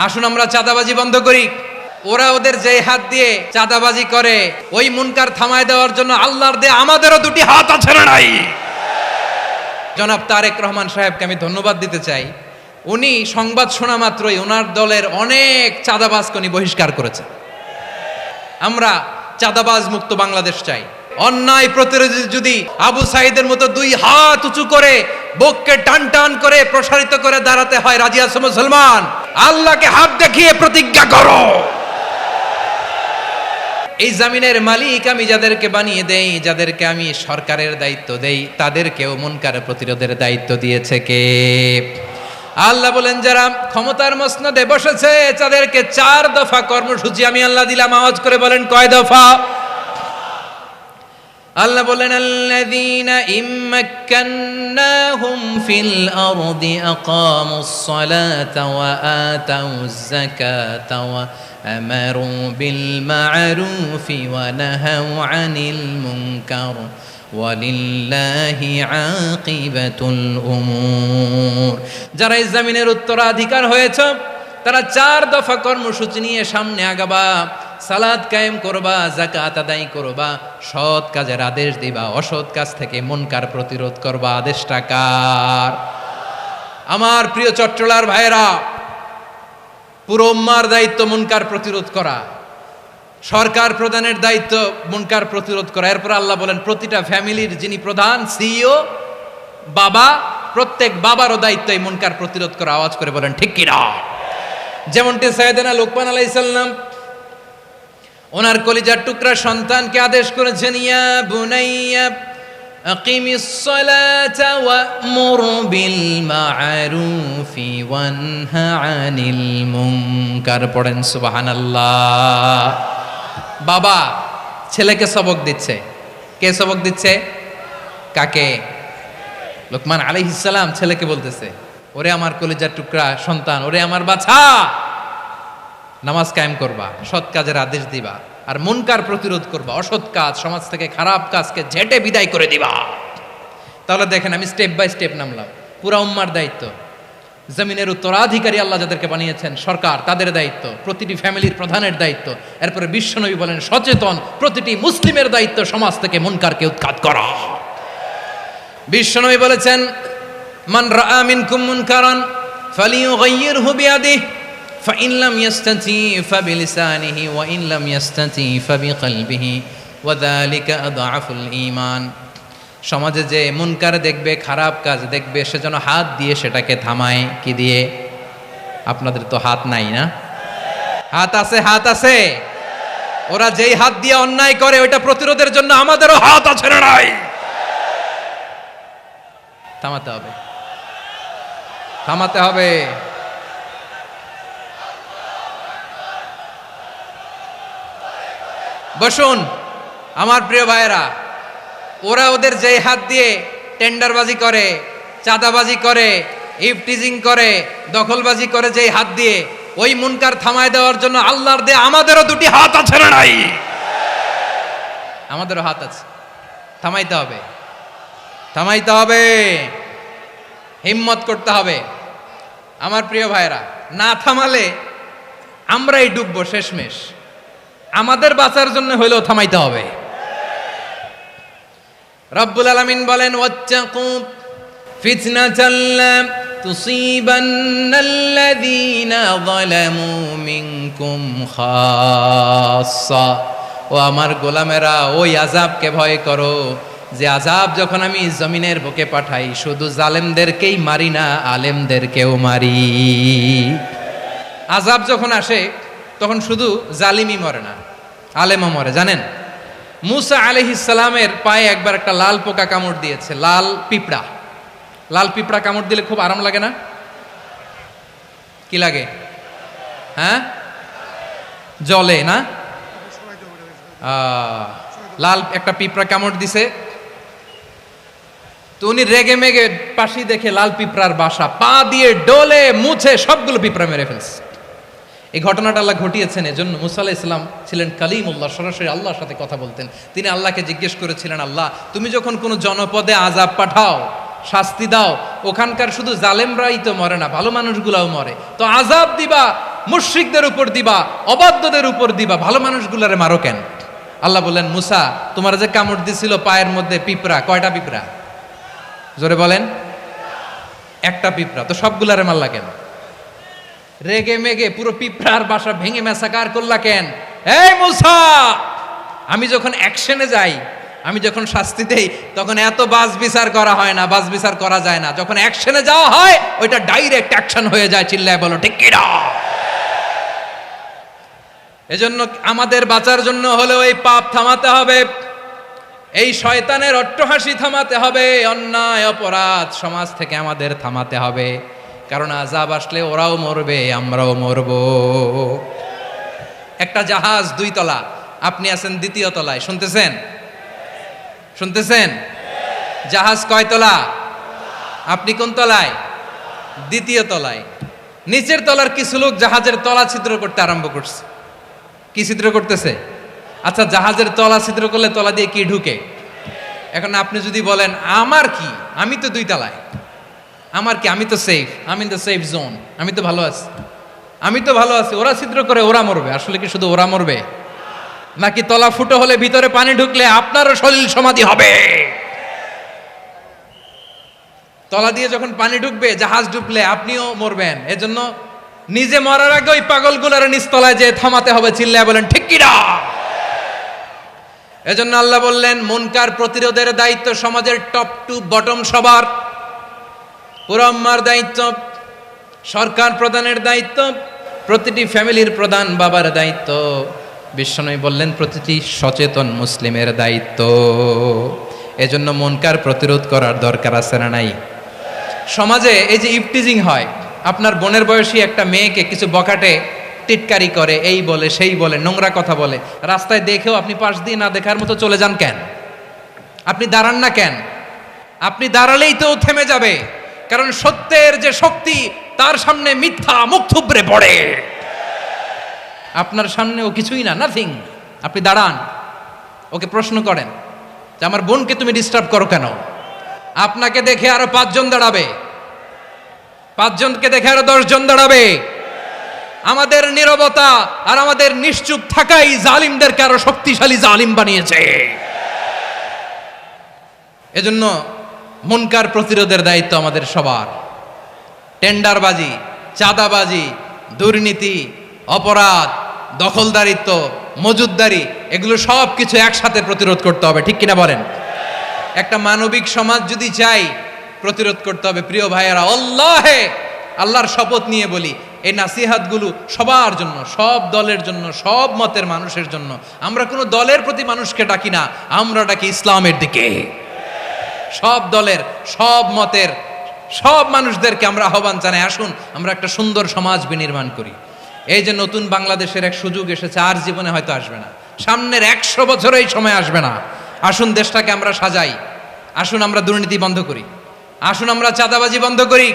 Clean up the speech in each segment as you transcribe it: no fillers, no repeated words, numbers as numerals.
আসুন আমরা চাঁদাবাজি বন্ধ করি। ওরা ওদের যে হাত দিয়ে চাঁদাবাজি করে ওই মুনকার থামায় দেওয়ার জন্য আল্লাহর দিয়ে আমাদেরও দুটি হাত আছে না নাই? জনাব তারেক রহমান সাহেবকে আমি ধন্যবাদ দিতে চাই। উনি সংবাদ শোনা মাত্রই ওনার দলের অনেক চাঁদাবাজকে উনি বহিষ্কার করেছে। আমরা চাঁদাবাজ মুক্ত বাংলাদেশ চাই। অন্যায় প্রতিরোধী যদি আবু সাইদের মতো দুই হাত উঁচু করে বুককে টান টান করে প্রসারিত করে দাঁড়াতে হয়, রাজি আছো মুসলমান? আল্লাহকে হাত দেখিয়ে প্রতিজ্ঞা করো। এই জামিনের মালিক আমি যাদেরকে বানিয়ে দেই, যাদেরকে আমি সরকারের দায়িত্ব দেই, তাদেরকেও মুনকার প্রতিরোধের দায়িত্ব দিয়েছে কে? আল্লাহ বলেন যারা ক্ষমতার মসনদে বসেছে তাদেরকে 4 দফা কর্মসূচি আমি আল্লাহ দিলাম। আওয়াজ করে বলেন কয় দফা? আল্লাহ বলেন আল্লাযীনা ইম্মাক্কান্নাহুম ফিল আরদি আকামুস সালাতা ওয়া আতাউয যাকাতা ওয়া আমারু বিল মা'রুফি ওয়া নাহাউ আনিল মুনকার ওয়ালিল্লাহি আকিবাতুল উমুর। যারা এই জমিনের উত্তরাধিকার হয়েছে তারা 4 দফা কর্মসূচি নিয়ে সামনে আগাবা। সালাত কায়েম করবা, যাকাত আদায় করবা, সৎ কাজের আদেশ দিবা, অসৎ কাজ থেকে মুনকার প্রতিরোধ করবা। আদেশটা কার? আমার প্রিয় চট্টলার ভাইরা, পুরো উম্মার দায়িত্ব মুনকার প্রতিরোধ করা। সরকার প্রধানের দায়িত্ব মুনকার প্রতিরোধ করা। এরপর আল্লাহ বলেন প্রতিটা ফ্যামিলির যিনি প্রধান সিইও বাবা, প্রত্যেক বাবারও দায়িত্ব এই মুনকার প্রতিরোধ করা। আওয়াজ করে বলেন ঠিক কি না? যেমনটি সাইয়েদনা লুকমান আলাইহিস সালাম ওনার কলিজার টুকরা সন্তানকে আদেশ করেছেন, ইয়া বুনাইয়া আকিমিস সালাতা ওয়া'মুর বিল মা'রুফি ওয়ানহা আনিল মুনকার। পড়েন সুবহানাল্লাহ। বাবা ছেলেকে সবক দিচ্ছে। কে সবক দিচ্ছে? কাকে? লুকমান আলাইহিস সালাম ছেলেকে বলতেছে, ওরে আমার কলিজার টুকরা সন্তান, ওরে আমার বাছা, নামাজ কায়েম করবা, সৎ কাজের আদেশ দিবা, আর মুনকার প্রতিরোধ করবা, অসৎ কাজ সমাজ থেকে খারাপ কাজকে ঝেঁটে বিদায় করে দিবা। তাহলে দেখেন আমি স্টেপ বাই স্টেপ নামলাম। পুরা উম্মার দায়িত্ব, জমিনের উত্তরাধিকারী আল্লাহ যাদেরকে বানিয়েছেন সরকার, তাদের দায়িত্ব, প্রতিটি ফ্যামিলির প্রধানের দায়িত্ব। এরপরে বিশ্বনবী বলেন সচেতন প্রতিটি মুসলিমের দায়িত্ব সমাজ থেকে মুনকারকে উৎখাত করা। বিশ্বনবী বলেছেন মান রাআ মিনকুম মুনকারান ফালিয়ুগাইয়িরহু বিয়াদিহি فإن لم يستطع فبلسانه وإن لم يستطع فبقلبه وذلك أضعف الإيمان। সমাজে যে মুনকার দেখবে, খারাপ কাজ দেখবে, সেজন্য হাত দিয়ে সেটাকে থামায়। কি দিয়ে? আপনাদের তো হাত নাই না? হাত আছে, হাত আছে। ওরা যেই হাত দিয়ে অন্যায় করে ওইটা প্রতিরোধের জন্য আমাদেরও হাত আছে না নাই? থামাতে হবে, থামাতে হবে। বসুন আমার প্রিয় ভাইয়েরা, ওরা ওদের যে হাত দিয়ে টেন্ডারবাজি করে, চাঁদাবাজি করে, ইফটিজিং করে, দখলবাজি করে, যে হাত দিয়ে ওই মুনকার থামায় দেওয়ার জন্য আল্লাহর দিয়ে আমাদেরও দুটি হাত আছে না নাই? আমাদেরও হাত আছে। থামাইতে হবে, থামাইতে হবে, হিম্মত করতে হবে। আমার প্রিয় ভাইয়েরা, না থামালে আমরাই ডুববো শেষমেশ। আমাদের বাঁচার জন্য হইলেও থামাইতে হবে। রব্বুল আলামিন বলেন ওয়াত্তাকু ফিতনাতাল লা তুসিবান্নাল্লাযীনা যালামু মিনকুম খাসসা। ও আমার গোলামেরা, ওই আযাবকে ভয় করো যে আযাব যখন আমি জমিনের বুকে পাঠাই শুধু জালেমদেরকেই মারি না, আলেমদেরকেও মারি। আযাব যখন আসে তখন শুধু জালিমই মরে না, আলেমও মরে। জানেন মুসা আলাইহিস সালামের পায়ে একবার একটা লাল পোকা কামড় দিয়েছে, লাল পিঁপড়া। লাল পিঁপড়া কামড় দিলে খুব আরাম লাগে না? কি লাগে? হ্যাঁ, জলে না? লাল একটা পিঁপড়া কামড় দিছে, তো উনি রেগে মেগে পাশি দেখে লাল পিঁপড়ার বাসা, পা দিয়ে ডলে মুছে সবগুলো পিঁপড়া মেরে ফেলছে। এই ঘটনাটা আল্লাহ ঘটিয়েছেন এজন্য মুসা আলাইহিস সালাম ছিলেন কালিমুল্লাহ, সরাসরি আল্লাহর সাথে কথা বলতেন। তিনি আল্লাহকে জিজ্ঞেস করেছিলেন, আল্লাহ তুমি যখন কোনো জনপদে আযাব পাঠাও, শাস্তি দাও, ওখানকার শুধু জালেমরাই তো মরে না, ভালো মানুষগুলাও মরে, তো আযাব দিবা মুশরিকদের উপর দিবা, অবাধ্যদের উপর দিবা, ভালো মানুষগুলারে মারো কেন? আল্লাহ বললেন, মুসা তোমার যে কামড় দিছিল পায়ের মধ্যে পিঁপড়া, কয়টা পিঁপড়া? জোরে বলেন। একটা পিঁপড়া, তো সবগুলারে মারলা কেন? রেগে মেগে পুরো পিঁপড়ার বাসা ভেঙে মেসাকার করলা কেন? এই মুসা, আমি যখন অ্যাকশনে যাই, আমি যখন শাস্তি দেই, তখন এত বাস বিচার করা হয় না, বাস বিচার করা যায় না। যখন অ্যাকশনে যাওয়া হয়, ওইটা ডাইরেক্ট অ্যাকশন হয়ে যায়। চিল্লায় বলো ঠিক কিনা? এজন্য আমাদের বাঁচার জন্য হলেও এই পাপ থামাতে হবে, এই শয়তানের অট্টহাসি থামাতে হবে, অন্যায় অপরাধ সমাজ থেকে আমাদের থামাতে হবে। কারণ আযাব আসলে ওরাও মরবে, আমরাও মরব। একটা জাহাজ 2 তলা, আপনি আছেন 2য় তলায়। শুনতেছেন? শুনতেছেন? জাহাজ কয় তলা? আপনি কোন তলায়? 2য় তলায়। নিচের তলার কিছু লোক জাহাজের তলা ছিদ্র করতে আরম্ভ করছে। কি ছিদ্র করতেছে? আচ্ছা, জাহাজের তলা ছিদ্র করলে তলা দিয়ে কি ঢুকে? এখন আপনি যদি বলেন আমার কি, আমি তো 2 তলায়, আমার কি, আমি তো সেফ, আমি ইন দ্য সেফ জোন, আমি তো ভালো আছি, আমি তো ভালো আছি, ওরা ছিদ্র করে ওরা মরবে। আসলে কি শুধু ওরা মরবে, নাকি তলা ফুটো হলে ভিতরে পানি ঢুকলে আপনারও সলিল সমাধি হবে? তলা দিয়ে যখন পানি ঢুকবে, জাহাজ ঢুকলে আপনিও মরবেন। এজন্য নিজে মরার আগে ওই পাগলগুলোর নিচতলায় যে থামাতে হবে। চিল্লায় বলেন ঠিক কিনা? এজন্য আল্লাহ বললেন, মুনকার প্রতিরোধের দায়িত্ব সমাজের টপ টু বটম সবার। পুরো আম্মার দায়িত্ব, সরকার প্রধানের দায়িত্ব, প্রতিটি ফ্যামিলির প্রধান বাবার দায়িত্ব। বিশ্বনবী বললেন প্রতিটি সচেতন মুসলিমের দায়িত্ব। এজন্য মুনকার প্রতিরোধ করার দরকার আছে না নাই? সমাজে এই যে ইফটিজিং হয়, আপনার বোনের বয়সী একটা মেয়েকে কিছু বকাটে টিটকারি করে, এই বলে সেই বলে, নোংরা কথা বলে, রাস্তায় দেখেও আপনি পাশ দিয়ে না দেখার মতো চলে যান কেন? আপনি দাঁড়ান না কেন? আপনি দাঁড়ালেই তো থেমে যাবে। কারণ সত্যের যে শক্তি, তার সামনে মিথ্যা মুখ থুবড়ে পড়ে। আপনার সামনে ও কিছুই না, নাথিং। আপনি দাঁড়ান, ওকে প্রশ্ন করেন যে আমার বোনকে তুমি ডিস্টার্ব করো কেন? আপনাকে দেখে আরো 5 জন দাঁড়াবে, 5 জনকে দেখে আরো 10 জন দাঁড়াবে। আমাদের নীরবতা আর আমাদের নিশ্চুপ থাকাই জালিমদেরকে আরো শক্তিশালী জালিম বানিয়েছে। এজন্য মুনকার প্রতিরোধের দায়িত্ব আমাদের সবার। টেন্ডারবাজি, চাঁদাবাজি, দুর্নীতি, অপরাধ, দখলদারিত্ব, মজুদদারি, এগুলো সব কিছু একসাথে প্রতিরোধ করতে হবে। ঠিক কিনা বলেন? একটা মানবিক সমাজ যদি চাই, প্রতিরোধ করতে হবে। প্রিয় ভাইয়েরা, আল্লাহর শপথ নিয়ে বলি, এই নাসিহাতগুলো সবার জন্য, সব দলের জন্য, সব মতের মানুষের জন্য। আমরা কোনো দলের প্রতি মানুষকে ডাকি না, আমরা ডাকি ইসলামের দিকে। সব দলের, সব মতের, সব মানুষদেরকে আমরা আহ্বান জানাই, আসুন আমরা একটা সুন্দর সমাজ বিনির্মাণ করি। এই যে নতুন বাংলাদেশের এক সুযোগ এসেছে, আর জীবনে হয়তো আসবে না, সামনের 100 বছর এই সময় আসবে না। আসুন দেশটাকে আমরা সাজাই, আসুন আমরা দুর্নীতি বন্ধ করি, আসুন আমরা চাঁদাবাজি বন্ধ করি,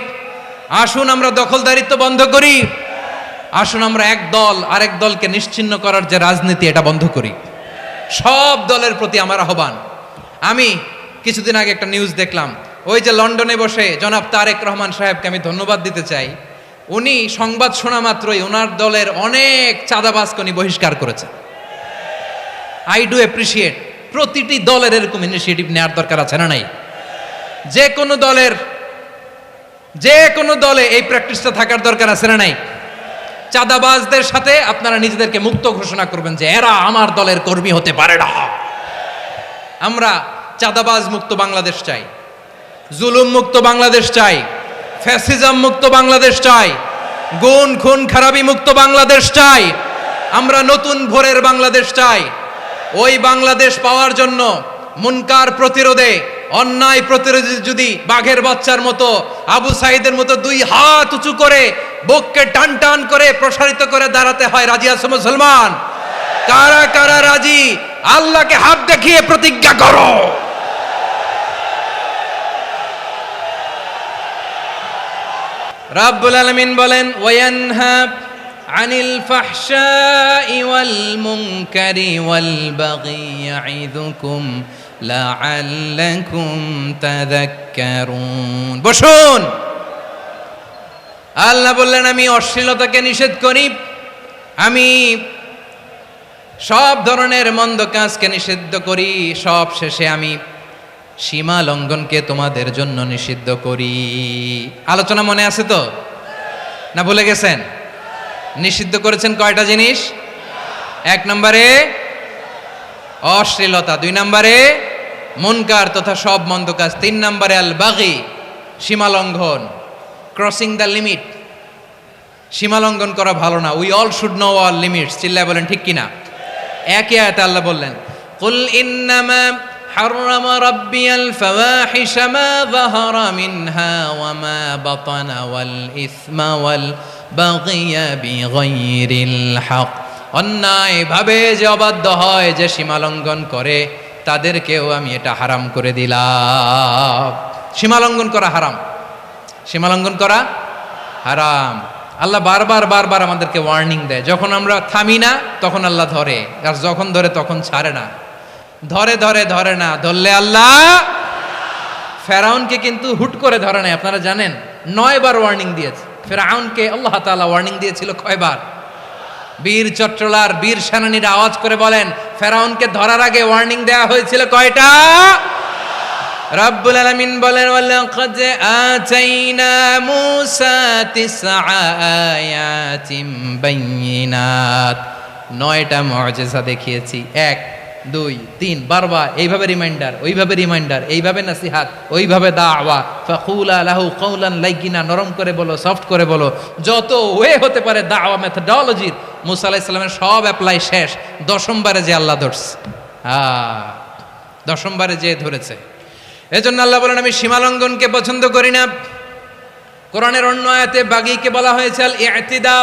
আসুন আমরা দখলদারিত্ব বন্ধ করি, আসুন আমরা এক দল আরেক দলকে নিশ্চিহ্ন করার যে রাজনীতি, এটা বন্ধ করি। সব দলের প্রতি আমার আহ্বান। আমি কিছুদিন আগে একটা নিউজ দেখলাম, ওই যে লন্ডনে বসে জনাব তারেক রহমান সাহেবকে আমি ধন্যবাদ দিতে চাই। উনি সংবাদ শোনা মাত্রই ওনার দলের অনেক চাঁদাবাজকে উনি বহিষ্কার করেছে। I do appreciate. প্রতিটি দলের এরকম ইনিশিয়েটিভ নেওয়ার দরকার আছে না নাই? যে কোনো দলে এই প্র্যাকটিসটা থাকার দরকার আছে না নাই? চাঁদাবাজদের সাথে আপনারা নিজেদেরকে মুক্ত ঘোষণা করবেন যে এরা আমার দলের কর্মী হতে পারে না। আমরা চাঁদাবাজ মুক্ত বাংলাদেশ চাই, জুলুম মুক্ত বাংলাদেশ চাই, ফ্যাসিজম মুক্ত বাংলাদেশ চাই, গুণ খুন খারাপি মুক্ত বাংলাদেশ চাই। আমরা নতুন ভোরের বাংলাদেশ চাই। ওই বাংলাদেশ পাওয়ার জন্য মুনকার প্রতিরোধে, অন্যায় প্রতিরোধে যদি বাঘের বাচ্চার মতো, আবু সাইদের মতো 2 হাত উঁচু করে, বুককে টান টান করে প্রসারিত করে দাঁড়াতে হয়, রাজি আছো মুসলমান? কারা কারা রাজি? আল্লাহকে হাত দেখিয়ে প্রতিজ্ঞা করো। রাব্বুল আলামিন বলেন, ওয়ায়ানহা আনিল ফাহশাই ওয়াল মুনকারি ওয়াল বাগি ইয়াইদুকুম লাআল্লাকুম তাযাক্কারুন। বসুন। আল্লাহ বললেন আমি অশ্লীলতাকে নিষেধ করি, আমি সব ধরনের মন্দ কাজকে নিষিদ্ধ করি, সব শেষে আমি সীমা লঙ্ঘনকে তোমাদের জন্য নিষিদ্ধ করি। আলোচনা মনে আছে তো, না ভুলে গেছেন? নিষিদ্ধ করেছেন কয়টা জিনিস? 1 নম্বরে অশ্লীলতা, 2 নম্বরে মুনকার তথা সব মন্দ কাজ, 3 নম্বরে আল বাগি, সীমা লঙ্ঘন, ক্রসিং দ্য লিমিট। সীমা লঙ্ঘন করা ভালো না। We all should know our limits. চিল্লায় বলেন ঠিক কিনা? একই আয়াতে আল্লাহ বললেন কুল ইন্নামা হাররামা রাব্বিয়াল ফাওয়াহিশা মা যাহারা মিনহা ওয়া মা বাতানা ওয়াল ইসমা ওয়াল বাগিয়া বিগাইরিল হক। অন্যায় ভাবে যে অবাধ্য হয়, যে সীমা লঙ্ঘন করে, তাদেরকেও আমি এটা হারাম করে দিলাম। সীমা লঙ্ঘন করা হারাম, সীমা লঙ্ঘন করা হারাম। আল্লাহ বারবার আমাদেরকে ওয়ার্নিং দেয়। যখন আমরা থামি না তখন আল্লাহ ধরে, আর যখন ধরে তখন ছাড়ে না। ধরে না, ধরলে আল্লাহ। ফেরাউনকে কিন্তু হুট করে ধরে নাই, আপনারা জানেন 9 বার ওয়ার্নিং দিয়েছে। ফেরাউনকে আল্লাহ তাআলা ওয়ার্নিং দিয়েছিল কয়বার? বীর চট্টলার বীর সেনানীরা আওয়াজ করে বলেন, ফেরাউনকে ধরার আগে ওয়ার্নিং দেওয়া হয়েছিল কয়টা? রব্বুল আলামিন বলেন ওয়ালাকাদ আতাইনা মূসা 9 আয়াতিন বাইয়িনাত, 9টা মুআজিজা দেখিয়েছি। 1 2 3 বারবার এইভাবে রিমাইন্ডার, ওইভাবে রিমাইন্ডার, এইভাবে নসিহাত, ওইভাবে দাওয়া। ফাকুলা লাহু কাওলান লাইয়িনা, নরম করে বলো, সফট করে বলো, যত ওয়ে হতে পারে দাওয়া মেথোডোলজির মূসা আলাইহিস সালামের সব অ্যাপ্লাই শেষ। 10ম বারে যে আল্লাহ ধরছে, 10ম বারে যে ধরেছে। এজন্য আল্লাহ বলেন আমি সীমালঙ্ঘনকে পছন্দ করি না। কোরআনের অন্য আয়াতে বাগীকে বলা হয়েছে আল ইতিদা,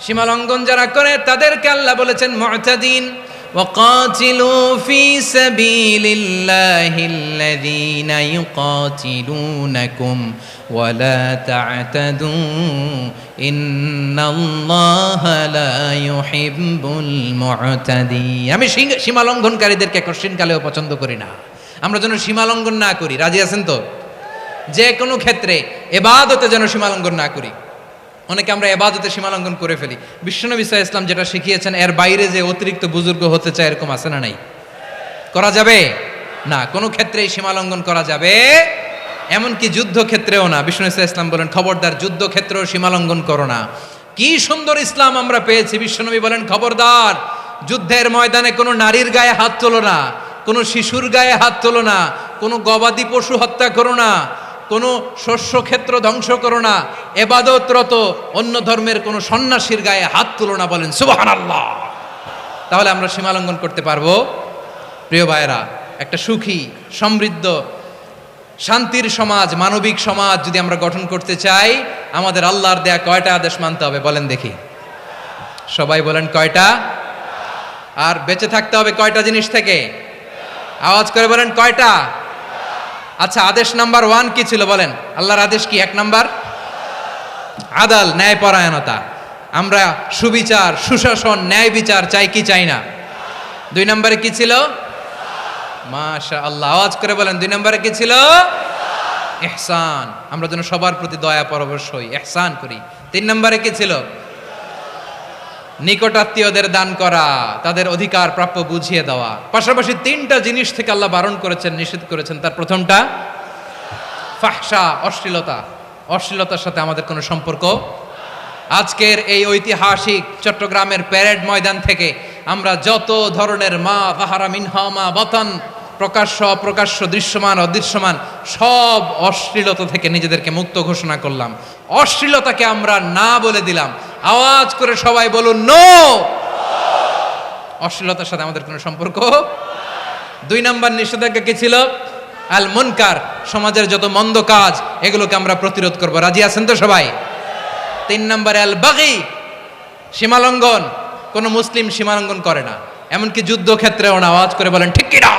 সীমালঙ্ঘন যারা করে তাদেরকে আল্লাহ বলেছেন মুতাদিন। ওয়াকাতিলু ফি সাবিলিল্লাহিল্লাযীনা ইউকাতিলুনাকুম ওয়ালা তা'তাদু ইন্নাল্লাহা লা ইউহিব্বুল মুতাদিন। আমি সীমালঙ্ঘনকারীদেরকে কোশ্চিনকালেও পছন্দ করি না। আমরা যেন সীমালঙ্ঘন না করি, রাজি আছেন তো? যে কোনো ক্ষেত্রে ইবাদতে যেন সীমালঙ্ঘন না করি। অনেকে আমরা ইবাদতে সীমালঙ্ঘন করে ফেলি। বিশ্বনবী সাল্লাল্লাহু আলাইহি ওয়াসাল্লাম যেটা শিখিয়েছেন এর বাইরে যে অতিরিক্ত বুজুর্গ হতে চায়, এরকম আছে না নাই? করা যাবে না, কোনো ক্ষেত্রেই সীমালঙ্ঘন করা যাবে, এমনকি যুদ্ধক্ষেত্রেও না। বিশ্বনবী সাল্লাল্লাহু আলাইহি ওয়াসাল্লাম বলেন খবরদার যুদ্ধক্ষেত্রেও সীমালঙ্ঘন করো না। কি সুন্দর ইসলাম আমরা পেয়েছি। বিশ্বনবী বলেন খবরদার যুদ্ধের ময়দানে কোনো নারীর গায়ে হাত তোলো না, কোনো শিশুর গায়ে হাত তোলো না, কোনো গবাদি পশু হত্যা করো না, কোনো শস্য ক্ষেত্র ধ্বংস করো না, ইবাদতরত অন্য ধর্মের কোনো সন্ন্যাসীর গায়ে হাত তুলো না। বলেন সুবহানাল্লাহ। তাহলে আমরা সীমালঙ্ঘন করতে পারবো? প্রিয় ভাইরা, একটা সুখী সমৃদ্ধ শান্তির সমাজ, মানবিক সমাজ যদি আমরা গঠন করতে চাই, আমাদের আল্লাহর দেয়া কয়টা আদেশ মানতে হবে বলেন দেখি? সবাই বলেন কয়টা? আর বেঁচে থাকতে হবে কয়টা জিনিস থেকে? আওয়াজ করে বলেন কয়টা? আচ্ছা, আদেশ নাম্বার 1 কি ছিল বলেন? আল্লাহর আদেশ কি? 1 নাম্বার আদাল, ন্যায়পরায়ণতা। আমরা সুবিচার, সুশাসন, ন্যায় বিচার চাই কি চাই না? 2 নম্বরে কি ছিল? মাশাআল্লাহ, আওয়াজ করে বলেন 2 নম্বরে কি ছিল? ইহসান, আমরা যেন সবার প্রতি দয়া পরবশ হই, ইহসান করি। 3 নম্বরে কি ছিল? নিকটাত্মীয়দের দান করা, তাদের অধিকার প্রাপ্য বুঝিয়ে দেওয়া। পাশাপাশি 3টা জিনিস থেকে আল্লাহ বারণ করেছেন, নিষেধ করেছেন। তার প্রথমটা ফাহশা, অশ্লীলতা। অশ্লীলতার সাথে আমাদের কোনো সম্পর্ক। আজকের এই ঐতিহাসিক চট্টগ্রামের প্যারেড ময়দান থেকে আমরা যত ধরনের মা যাহারা মিনহা মা বাতান, প্রকাশ্য অপ্রকাশ্য, দৃশ্যমান অদৃশ্যমান, সব অশ্লীলতা থেকে নিজেদেরকে মুক্ত ঘোষণা করলাম। অশ্লীলতাকে আমরা না বলে দিলাম। আওয়াজ করে সবাই বলুন নো। অশ্লীলতার সাথে আমাদের কোনো সম্পর্ক। 2 নম্বর নিষেধাজ্ঞা কি ছিল? আল মুনকার, সমাজের যত মন্দ কাজ এগুলোকে আমরা প্রতিরোধ করব। রাজি আছেন তো সবাই? 3 নম্বরে আল বাগি, সীমালঙ্ঘন। কোন মুসলিম সীমালঙ্ঘন করে না, এমনকি যুদ্ধক্ষেত্রেও না। আওয়াজ করে বলেন ঠিক কিনা?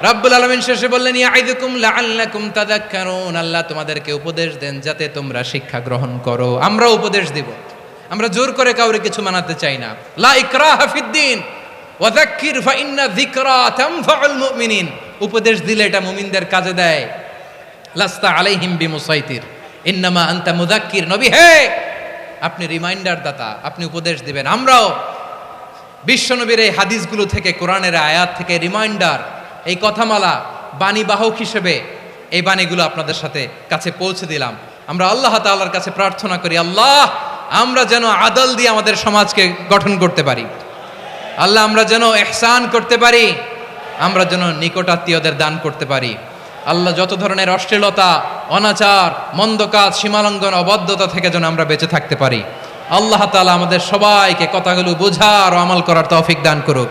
রব্বুল আলামিন শেষে বললেন ইয়াইদুকুম লাআল্লাকুম তাযাক্কারুন, আল্লাহ তোমাদেরকে উপদেশ দেন যাতে তোমরা শিক্ষা গ্রহণ করো। আমরা উপদেশ দিব, আমরা জোর করে কাউরে কিছু মানাতে চাই না। লা ইকরাহা ফিদ্দিন ওয়া যাক্কির ফাইন্না যিকরা তানফাউল মুমিনিন। উপদেশ দিলে এটা মুমিনদের কাজে দেয়। লাস্তা আলাইহিম বিমুসাইতির, ইন্নামা আনতা মুযাক্কির, নবী হে আপনি রিমাইন্ডার দাতা, আপনি উপদেশ দিবেন। আমরাও বিশ্বনবীর এই হাদিসগুলো থেকে, কোরআনের আয়াত থেকে রিমাইন্ডার, এই কথামালা বাণী বাহক হিসেবে এই বাণীগুলো আপনাদের সাথে কাছে পৌঁছে দিলাম। আমরা আল্লাহ তাআলার কাছে প্রার্থনা করি, আল্লাহ আমরা যেন আদল দিয়ে আমাদের সমাজকে গঠন করতে পারি, আল্লাহ আমরা যেন ইহসান করতে পারি, আমরা যেন নিকটাত্মীয়দের দান করতে পারি। আল্লাহ যত ধরনের অশ্লীলতা, অনাচার, মন্দ কাজ, সীমালঙ্ঘন, অবাধ্যতা থেকে যেন আমরা বেঁচে থাকতে পারি। আল্লাহ তাআলা আমাদের সবাইকে কথাগুলো বোঝার ও আমল করার তৌফিক দান করুক।